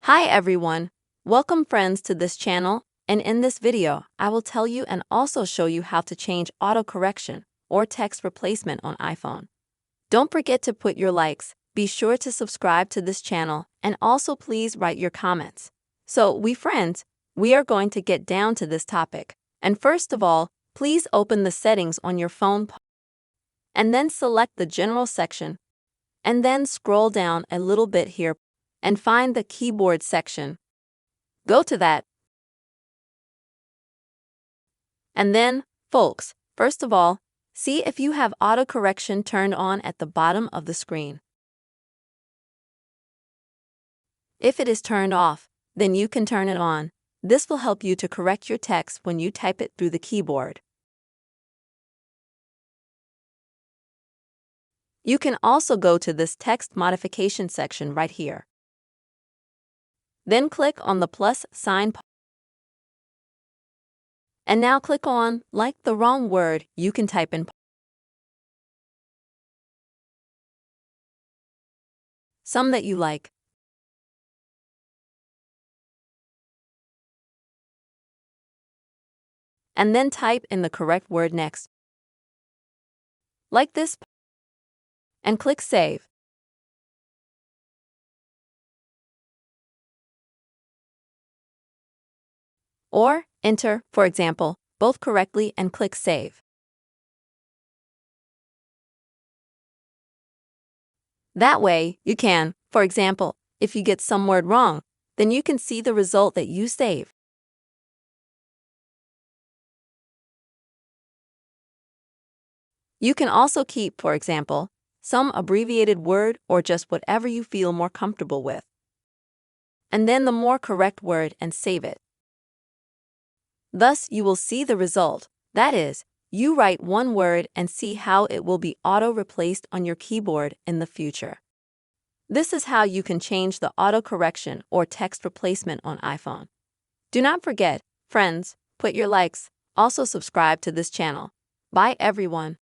Hi everyone, welcome friends to this channel, and in this video, I will tell you and also show you how to change autocorrection or text replacement on iPhone. Don't forget to put your likes, be sure to subscribe to this channel, and also please write your comments. So we are going to get down to this topic. And first of all, please open the settings on your phone and then select the general section, and then scroll down a little bit here and find the keyboard section. Go to that. And then, folks, first of all, see if you have autocorrection turned on at the bottom of the screen. If it is turned off, then you can turn it on. This will help you to correct your text when you type it through the keyboard. You can also go to this text modification section right here. Then click on the plus sign. And now click on, like the wrong word, you can type in some that you like. And then type in the correct word next. Like this. And click Save. Or, enter, for example, both correctly and click Save. That way, you can, for example, if you get some word wrong, then you can see the result that you save. You can also keep, for example, some abbreviated word or just whatever you feel more comfortable with. And then the more correct word and save it. Thus, you will see the result. That is, you write one word and see how it will be auto-replaced on your keyboard in the future. This is how you can change the autocorrection or text replacement on iPhone. Do not forget, friends, put your likes, also subscribe to this channel. Bye everyone.